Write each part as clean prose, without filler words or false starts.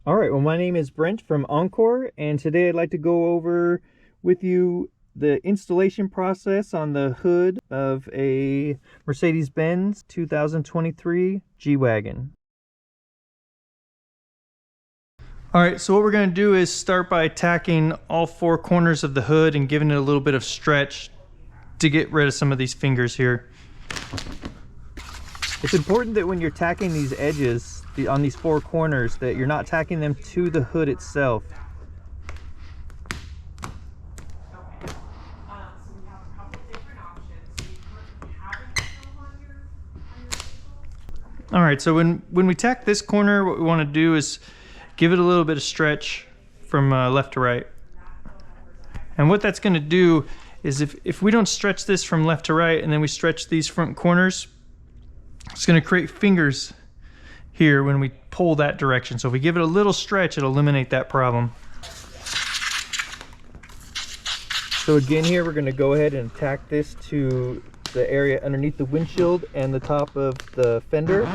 All right, well, my name is Brent from Encore, and today I'd like to go over with you the installation process on the hood of a Mercedes-Benz 2023 G Wagon. All right, so what we're going to do is start by tacking all four corners of the hood and giving it a little bit of stretch to get rid of some of these fingers here. It's important that when you're tacking these edges on these four corners that you're not tacking them to the hood itself. All right, so when we tack this corner, what we want to do is give it a little bit of stretch from left to right. And what that's going to do is if we don't stretch this from left to right and then we stretch these front corners, it's going to create fingers here when we pull that direction. So if we give it a little stretch, it'll eliminate that problem. So again here, we're going to go ahead and tack this to the area underneath the windshield and the top of the fender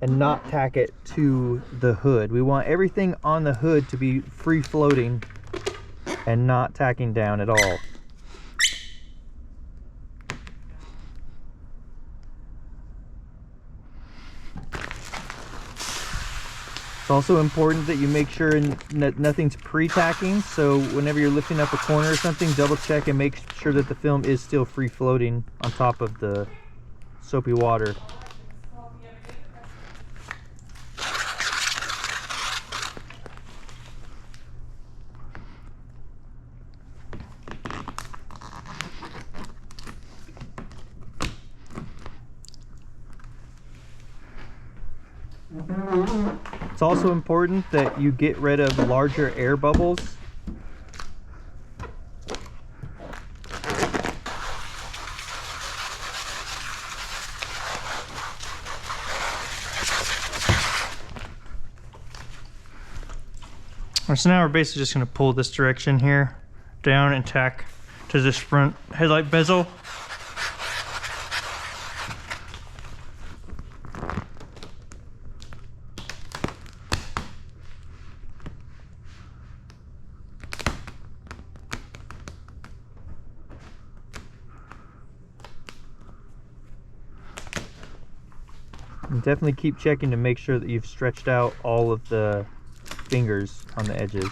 and not tack it to the hood. We want everything on the hood to be free floating and not tacking down at all. It's also important that you make sure that nothing's pre-tacking, so whenever you're lifting up a corner or something, double check and make sure that the film is still free floating on top of the soapy water. It's also important that you get rid of larger air bubbles. So now we're basically just going to pull this direction here down and tack to this front headlight bezel. And definitely keep checking to make sure that you've stretched out all of the fingers on the edges.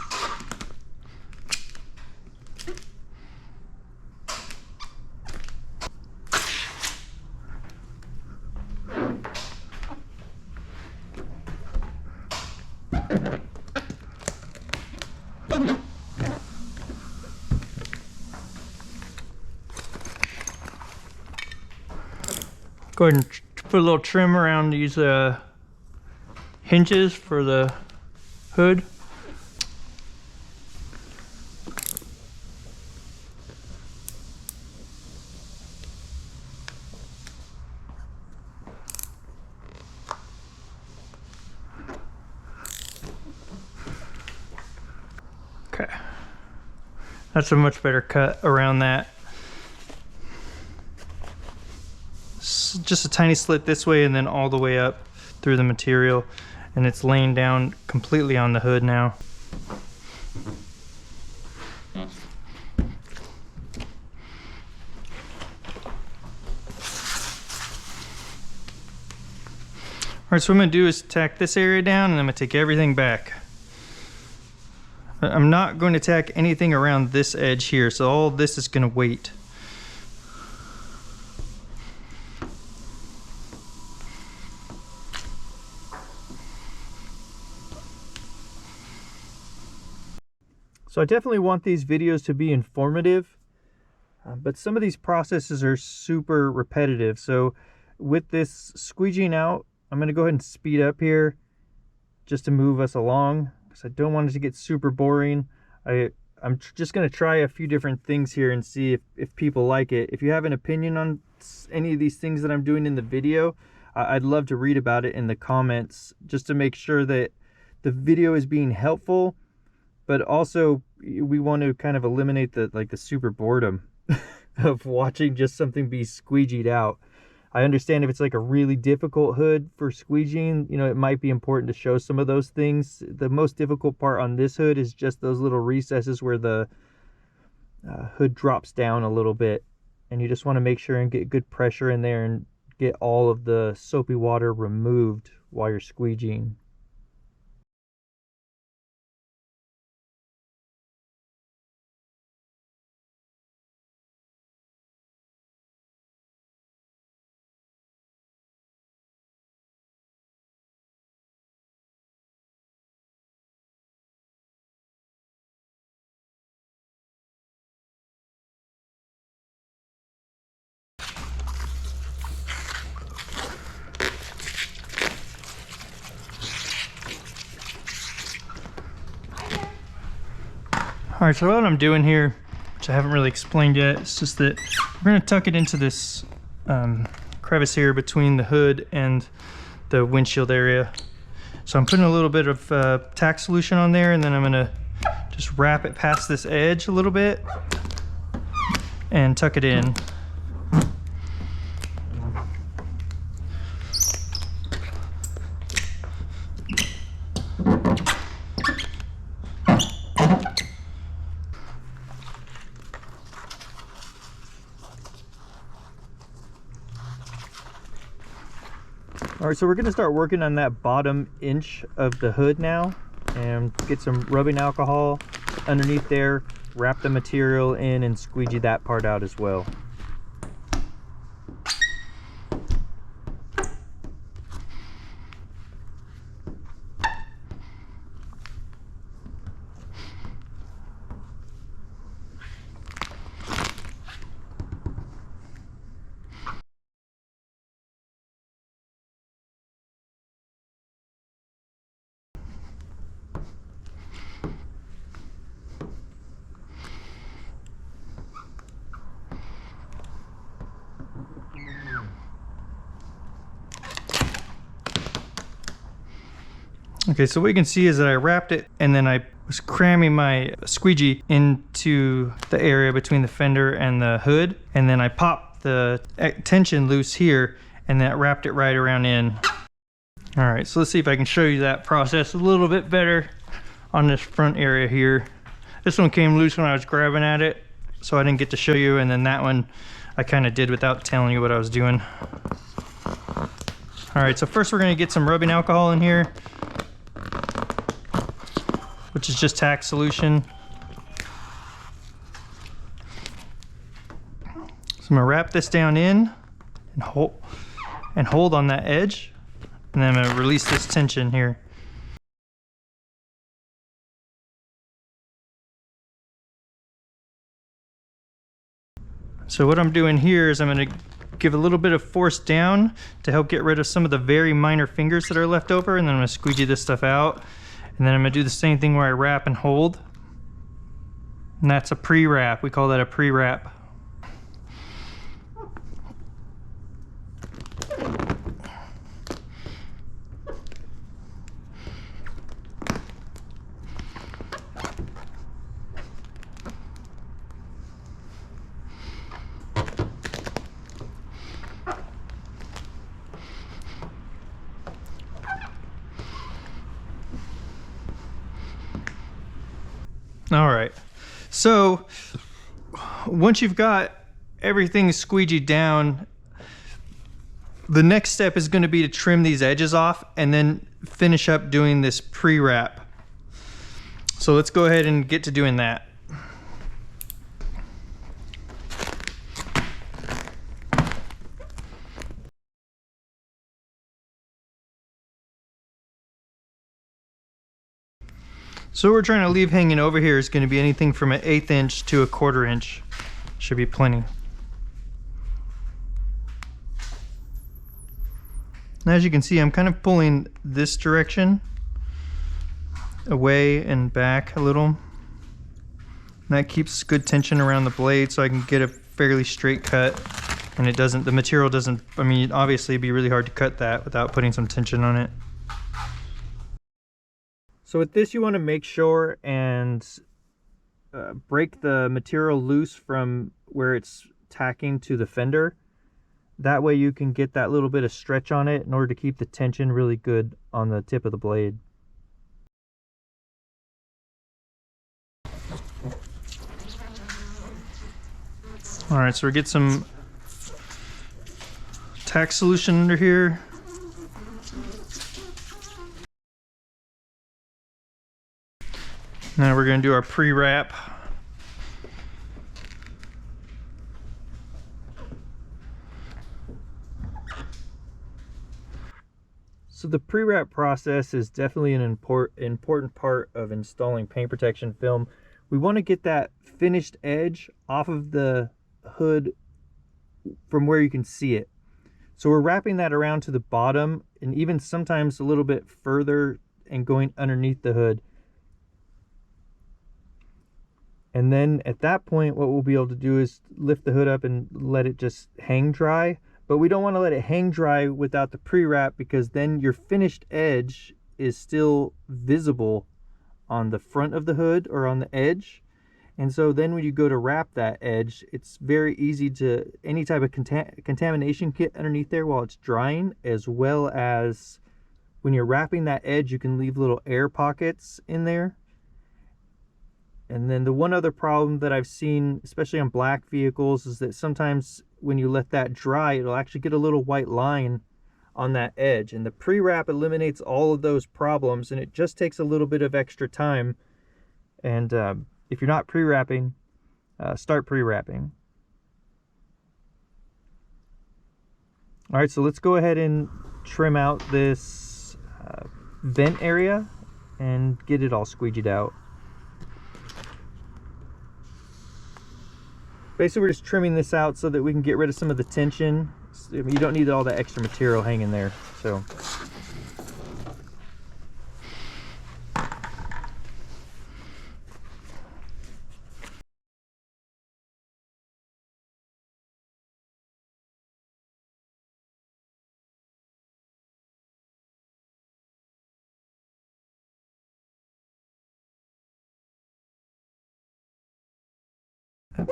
Go ahead and put a little trim around these hinges for the hood. Okay, that's a much better cut around that. Just a tiny slit this way and then all the way up through the material, and it's laying down completely on the hood now. Alright, so what I'm going to do is tack this area down and I'm going to take everything back. I'm not going to tack anything around this edge here, so all this is going to wait. So I definitely want these videos to be informative, but some of these processes are super repetitive. So with this squeegeeing out, I'm going to go ahead and speed up here just to move us along, because I don't want it to get super boring. I'm just going to try a few different things here and see if people like it. If you have an opinion on any of these things that I'm doing in the video, I'd love to read about it in the comments, just to make sure that the video is being helpful, but also we want to kind of eliminate the super boredom of watching just something be squeegeed out. I understand if it's like a really difficult hood for squeegeeing, you know, it might be important to show some of those things. The most difficult part on this hood is just those little recesses where the hood drops down a little bit, and you just want to make sure and get good pressure in there and get all of the soapy water removed while you're squeegeeing. All right, so what I'm doing here, which I haven't really explained yet, it's just that we're gonna tuck it into this crevice here between the hood and the windshield area. So I'm putting a little bit of tack solution on there, and then I'm gonna just wrap it past this edge a little bit and tuck it in. All right, so we're gonna start working on that bottom inch of the hood now, and get some rubbing alcohol underneath there, wrap the material in, and squeegee that part out as well. Okay, so what you can see is that I wrapped it, and then I was cramming my squeegee into the area between the fender and the hood, and then I popped the tension loose here, and that wrapped it right around in. All right, so let's see if I can show you that process a little bit better on this front area here. This one came loose when I was grabbing at it, so I didn't get to show you, and then that one I kind of did without telling you what I was doing. All right, so first we're gonna get some rubbing alcohol in here, which is just tack solution. So I'm gonna wrap this down in and hold on that edge, and then I'm gonna release this tension here. So what I'm doing here is I'm gonna give a little bit of force down to help get rid of some of the very minor fingers that are left over, and then I'm gonna squeegee this stuff out. And then I'm gonna do the same thing where I wrap and hold. And that's a pre-wrap. We call that a pre-wrap. All right, so once you've got everything squeegeed down, the next step is going to be to trim these edges off and then finish up doing this pre-wrap. So let's go ahead and get to doing that. So what we're trying to leave hanging over here is going to be anything from an 1/8 inch to a 1/4 inch. Should be plenty. Now, as you can see, I'm kind of pulling this direction away and back a little. And that keeps good tension around the blade so I can get a fairly straight cut. And the material doesn't, I mean, obviously it'd be really hard to cut that without putting some tension on it. So with this, you want to make sure and break the material loose from where it's tacking to the fender. That way you can get that little bit of stretch on it in order to keep the tension really good on the tip of the blade. All right, so we get some tack solution under here. Now we're going to do our pre-wrap. So the pre-wrap process is definitely an important part of installing paint protection film. We want to get that finished edge off of the hood from where you can see it. So we're wrapping that around to the bottom and even sometimes a little bit further and going underneath the hood. And then at that point, what we'll be able to do is lift the hood up and let it just hang dry. But we don't want to let it hang dry without the pre-wrap, because then your finished edge is still visible on the front of the hood or on the edge. And so then when you go to wrap that edge, it's very easy to, any type of contamination get underneath there while it's drying, as well as when you're wrapping that edge, you can leave little air pockets in there. And then the one other problem that I've seen, especially on black vehicles, is that sometimes when you let that dry, it'll actually get a little white line on that edge. And the pre-wrap eliminates all of those problems, and it just takes a little bit of extra time. And if you're not pre-wrapping, start pre-wrapping. All right, so let's go ahead and trim out this vent area and get it all squeegeed out. Basically, we're just trimming this out so that we can get rid of some of the tension. I mean, you don't need all that extra material hanging there. So,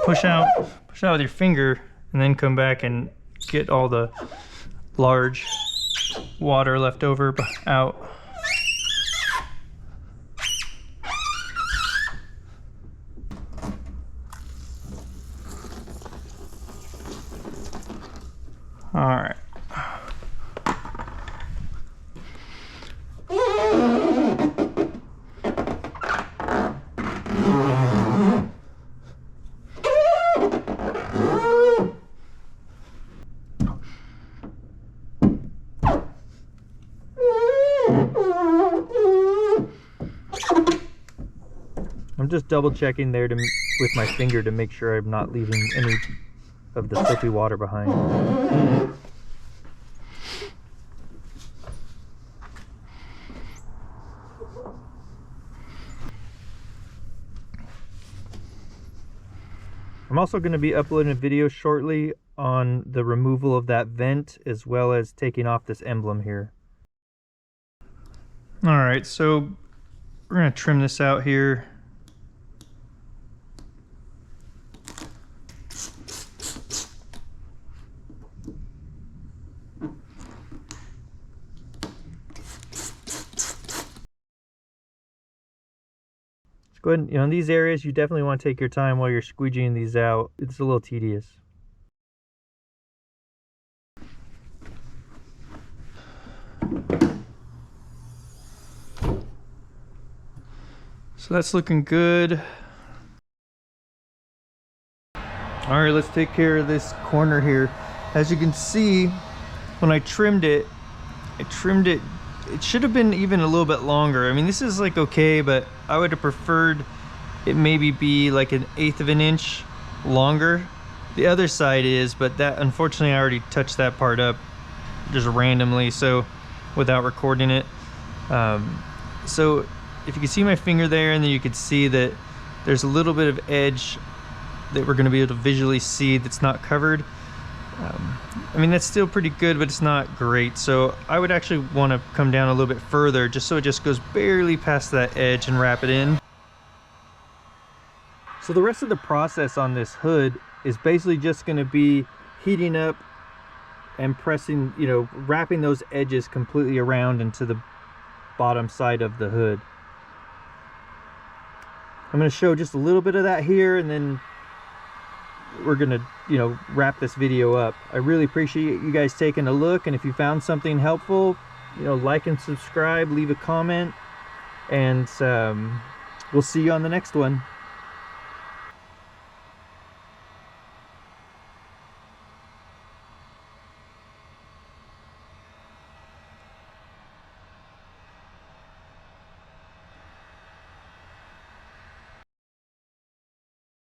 push out with your finger, and then come back and get all the large water left over out. All right. I'm just double checking there with my finger to make sure I'm not leaving any of the soapy water behind. I'm also going to be uploading a video shortly on the removal of that vent, as well as taking off this emblem here. Alright, so we're going to trim this out here. Go ahead, in these areas, you definitely want to take your time while you're squeegeeing these out. It's a little tedious. So that's looking good. All right, let's take care of this corner here. As you can see, when I trimmed it, it should have been even a little bit longer. I mean, this is like okay, but I would have preferred it maybe be like 1/8 of an inch longer. The other side is, but that, unfortunately, I already touched that part up just randomly, so without recording it. So if you can see my finger there, and then you could see that there's a little bit of edge that we're going to be able to visually see that's not covered. I mean, that's still pretty good, but it's not great. So I would actually want to come down a little bit further, just so it just goes barely past that edge, and wrap it in. So the rest of the process on this hood is basically just going to be heating up and pressing, you know, wrapping those edges completely around into the bottom side of the hood. I'm going to show just a little bit of that here, and then we're going to, you know, wrap this video up. I really appreciate you guys taking a look, and if you found something helpful, you know, like and subscribe, leave a comment, and we'll see you on the next one.